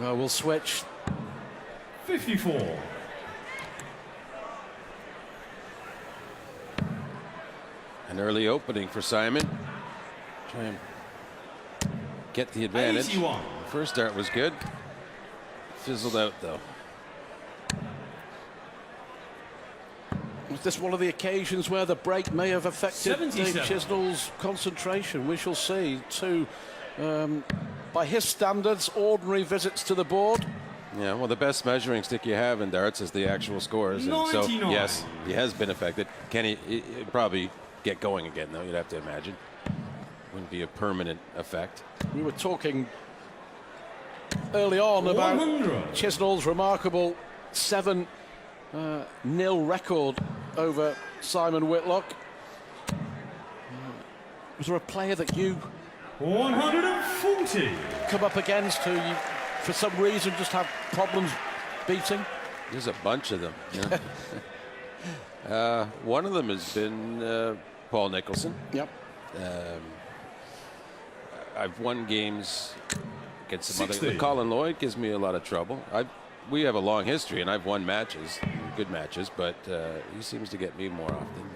Well, we'll switch. 54. An early opening for Simon. Try and get the advantage. 81. First start was good. Fizzled out though. Was this one of the occasions where the break may have affected Dave 77. Chisnall's concentration? We shall see. Two, by his standards, ordinary visits to the board. Yeah, well, the best measuring stick you have in darts is the actual scores. And so, 99. yes, he has been affected. Can he probably get going again, though? You'd have to imagine. Wouldn't be a permanent effect. We were talking early on about 100. Chisnall's remarkable 7-0 record over Simon Whitlock. Was there a player that you 140. come up against who you, for some reason, just have problems beating? There's a bunch of them. You know? One of them has been Paul Nicholson. Yep. I've won games against some 60. other. Colin Lloyd gives me a lot of trouble. We have a long history, and I've won matches, good matches, but he seems to get me more often.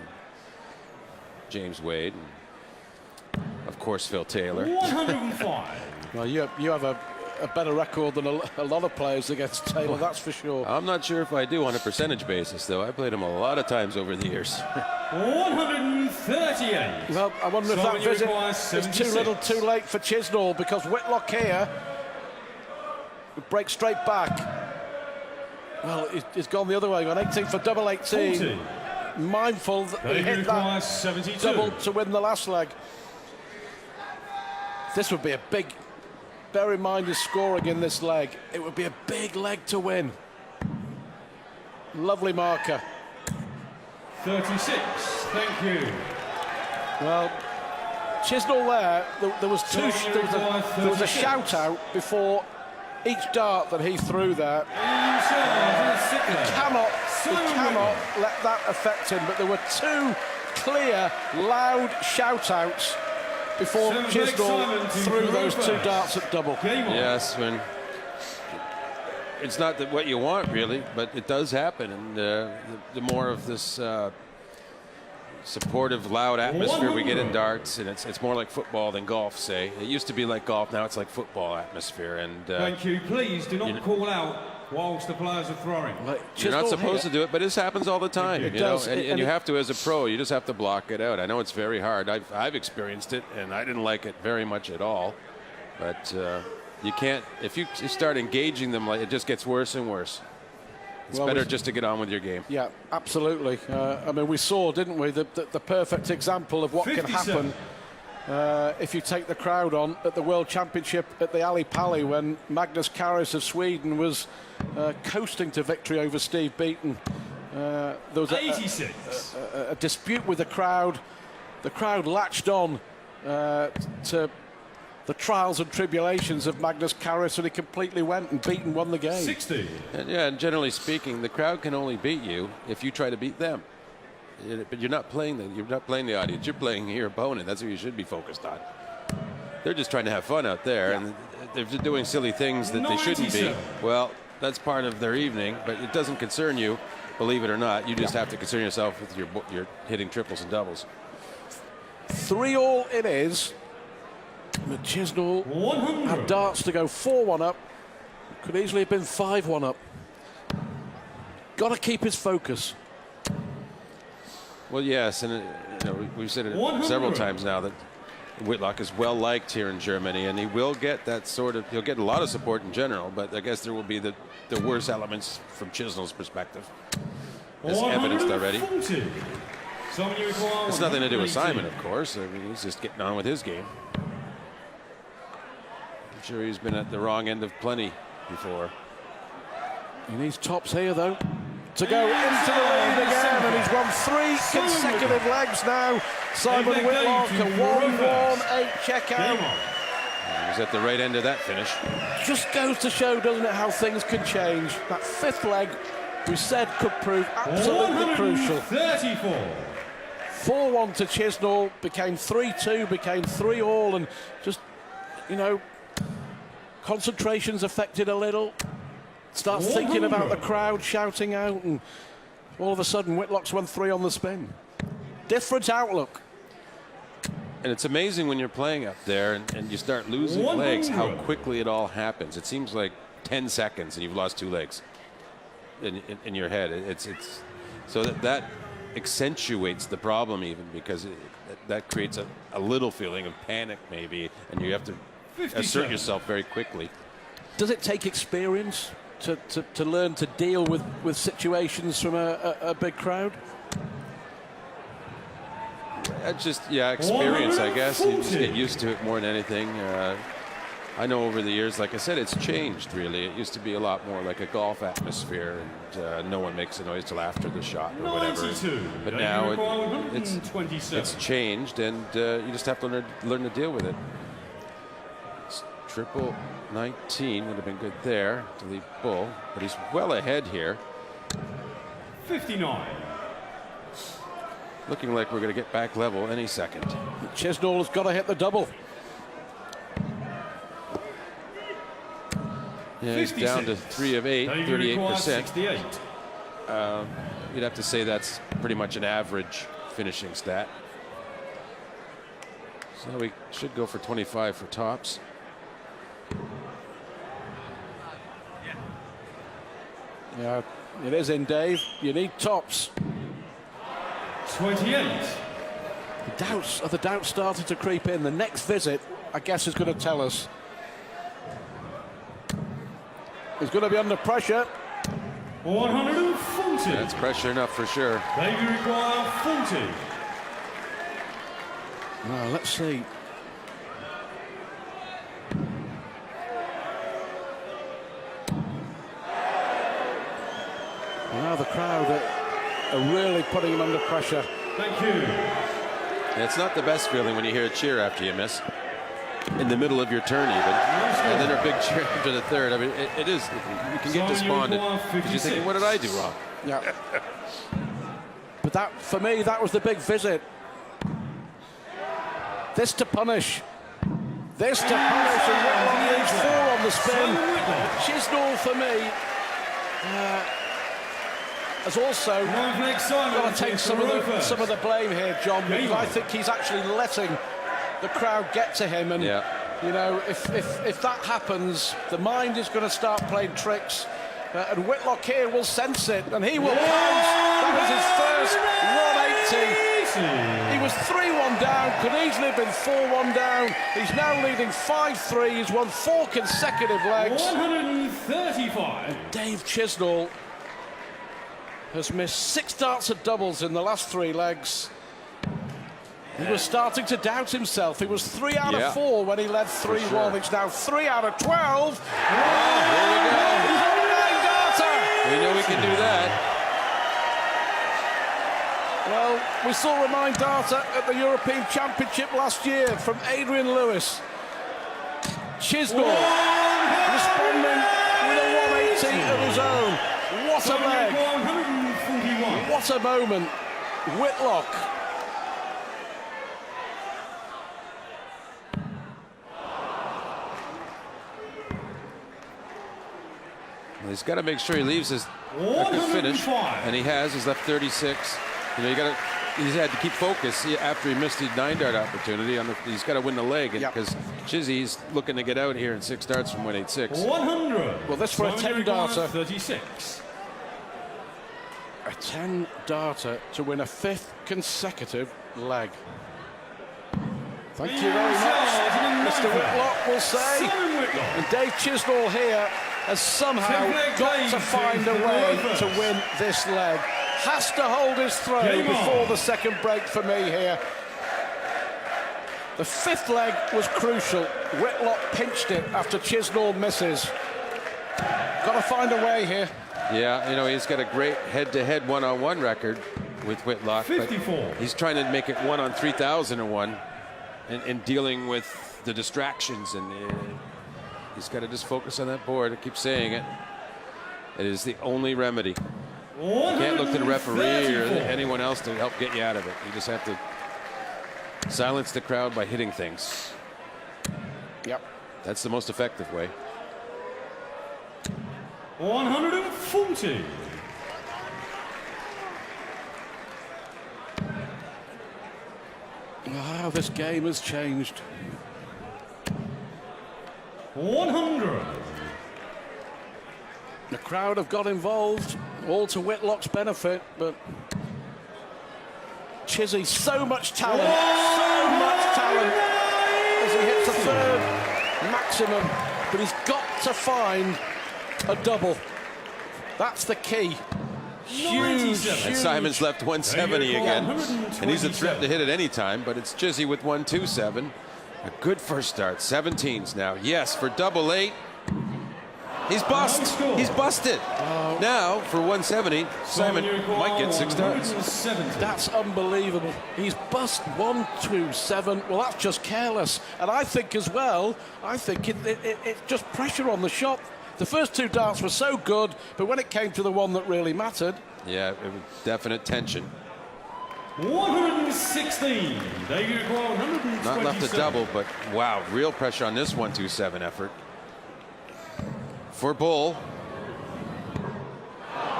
James Wade, and of course Phil Taylor. 105. Well, you have a better record than a lot of players against Taylor, that's for sure. I'm not sure if I do on a percentage basis, though. I played him a lot of times over the years. 138. Well, I wonder if that visit is too little too late for Chisnall, because Whitlock here would break straight back. Well, he's gone the other way, gone 18 for double 18. 40. Mindful that he hit that 72. double to win the last leg. This would be a big, bear in mind his scoring in this leg, it would be a big leg to win. Lovely marker. 36. Thank you. Well, Chisnall there was a shout out before each dart that he threw there. He cannot let that affect him, but there were two clear, loud shout outs before Chisnall threw those two darts at double. Yes, when it's not what you want really, but it does happen, and the more of this supportive, loud atmosphere we get in darts, and it's more like football than golf, say. It used to be like golf, now it's like football atmosphere. And thank you. Please do not call out whilst the players are throwing. You're not supposed to do it, but this happens all the time. It you know, does. and you have to, as a pro, you just have to block it out. I know it's very hard. I've experienced it, and I didn't like it very much at all. But you can't, if you start engaging them, like, it just gets worse and worse. It's better just to get on with your game. Yeah, absolutely. I mean, we saw, didn't we, the perfect example of what 57. can happen if you take the crowd on at the World Championship at the Ali Pali, when Magnus Carus of Sweden was coasting to victory over Steve Beaton. There was 86. a dispute with the crowd. The crowd latched on to the trials and tribulations of Magnus Carus, and he completely went, and Beaton won the game. 60. And generally speaking, the crowd can only beat you if you try to beat them. But you're not playing the audience. You're playing your opponent. That's what you should be focused on. They're just trying to have fun out there, and they're doing silly things that they shouldn't be. Well, that's part of their evening, but it doesn't concern you, believe it or not. You just have to concern yourself with your hitting triples and doubles. 3-all it is. But Chisnall 100. had darts to go 4-1 up. Could easily have been 5-1 up. Got to keep his focus. Well, yes, and you know, we've said it 100. several times now that Whitlock is well liked here in Germany, and he will get that sort of. He'll get a lot of support in general, but I guess there will be the worst elements from Chisnall's perspective, as evidenced already. 140. It's nothing to do with Simon, of course. I mean, he's just getting on with his game. I'm sure he's been at the wrong end of plenty before. He needs tops here, though, to go into the lead again, and he's won 3 consecutive legs now. Simon Whitlock, a 1-1-8 checkout. He was at the right end of that finish. Just goes to show, doesn't it, how things can change. That 5th leg, we said, could prove absolutely crucial. 34. 4-1 to Chisnall, became 3-2, became 3-all, and just, you know, Concentration's affected a little. Starts thinking about the crowd shouting out, and all of a sudden Whitlock's won 3 on the spin. Different outlook. And it's amazing when you're playing up there and you start losing legs, how quickly it all happens. It seems like 10 seconds and you've lost 2 legs in your head. It's so that accentuates the problem even, because that creates a little feeling of panic maybe, and you have to assert yourself very quickly. Does it take experience to learn to deal with situations from a big crowd? Just, experience, I guess. You just get used to it more than anything. I know over the years, like I said, it's changed, really. It used to be a lot more like a golf atmosphere, and no one makes a noise till after the shot or whatever. But now it's changed, and you just have to learn to deal with it. It's triple 19 would have been good there to leave Bull, but he's well ahead here. 59. Looking like we're going to get back level any second. Chisnall has got to hit the double. Yeah, he's down to 3 of 8, 38%. You'd have to say that's pretty much an average finishing stat. So we should go for 25 for tops. Yeah, it is in, Dave. You need tops. 28. The doubts started to creep in. The next visit, I guess, is going to tell us. He's going to be under pressure. 140. That's pressure enough for sure. They require 40. Well, let's see. Now the crowd are really putting him under pressure. Thank you. It's not the best feeling when you hear a cheer after you miss. In the middle of your turn even. And then a big cheer after the third. I mean, it is, you can get despondent because you're thinking, what did I do wrong? Yeah. But that, for me, that was the big visit. This to punish. This to punish, and Whitlock leads 4 on the spin. Chisnall, for me, has also got to take some of the blame here, John, because I think he's actually letting the crowd get to him, and you know, if that happens, the mind is going to start playing tricks, and Whitlock here will sense it, and he will pounce. That was his first 180. He was 3-1 down, could easily have been 4-1 down. He's now leading 5-3. He's won 4 consecutive legs. 135. Dave Chisnall has missed 6 darts at doubles in the last 3 legs. He was starting to doubt himself. He was 3 out of 4 when he led 3-1. Sure. It's now 3 out of 12. Oh, here we go. He's on a 9-darter. We know we can do that. Well, we saw a 9-darter at the European Championship last year from Adrian Lewis. Chisnall responding with a 180 of his own. What a leg. 141. What a moment. Whitlock. Well, he's got to make sure he leaves a good finish, and he has. He's left 36. You know, he's had to keep focus after he missed the 9-dart opportunity. He's got to win the leg, because Chizzy's looking to get out here in 6 darts from 186. 100. Well, this for a 10-darter. 36. A 10-darter to win a 5th consecutive leg. Thank you very much, Mr. Whitlock, will say. And Dave Chisnall here has somehow got to find a way to win this leg. Has to hold his throw before the second break for me here. The 5th leg was crucial. Whitlock pinched it after Chisnall misses. Got to find a way here. Yeah, you know, he's got a great head-to-head one-on-one record with Whitlock. 54. He's trying to make it 1 on 3001 and dealing with the distractions, and he's got to just focus on that board. I keep saying it. It is the only remedy. You can't look to the referee or anyone else to help get you out of it. You just have to silence the crowd by hitting things. Yep. That's the most effective way. 140. Wow, this game has changed. 100. The crowd have got involved, all to Whitlock's benefit, but Chizzy, so much talent as he hits the third maximum, but he's got to find a double. That's the key. Huge. And Simon's left 170 again, and he's a threat to hit at any time, but it's Chizzy with 127. A good first start. 17s now. Yes, for double 8. He's He's busted. Now, for 170, Simon might get 6 starts. That's unbelievable. He's bust 127. Well, that's just careless. And I think as well, it's just pressure on the shot. The first 2 darts were so good, but when it came to the one that really mattered... Yeah, it was definite tension. 116. Not left a double, but wow, real pressure on this 127 effort. For Bull.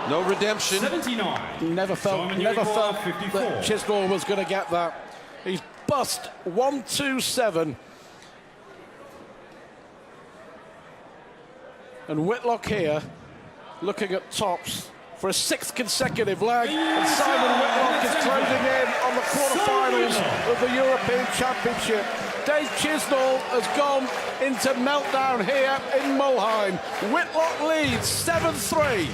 No redemption. 79. Never felt that Chisnall was going to get that. He's bust 127. And Whitlock here, looking at tops for a 6th consecutive leg. And Simon Whitlock is closing in on the quarterfinals of the European Championship. Dave Chisnall has gone into meltdown here in Mülheim. Whitlock leads 7-3.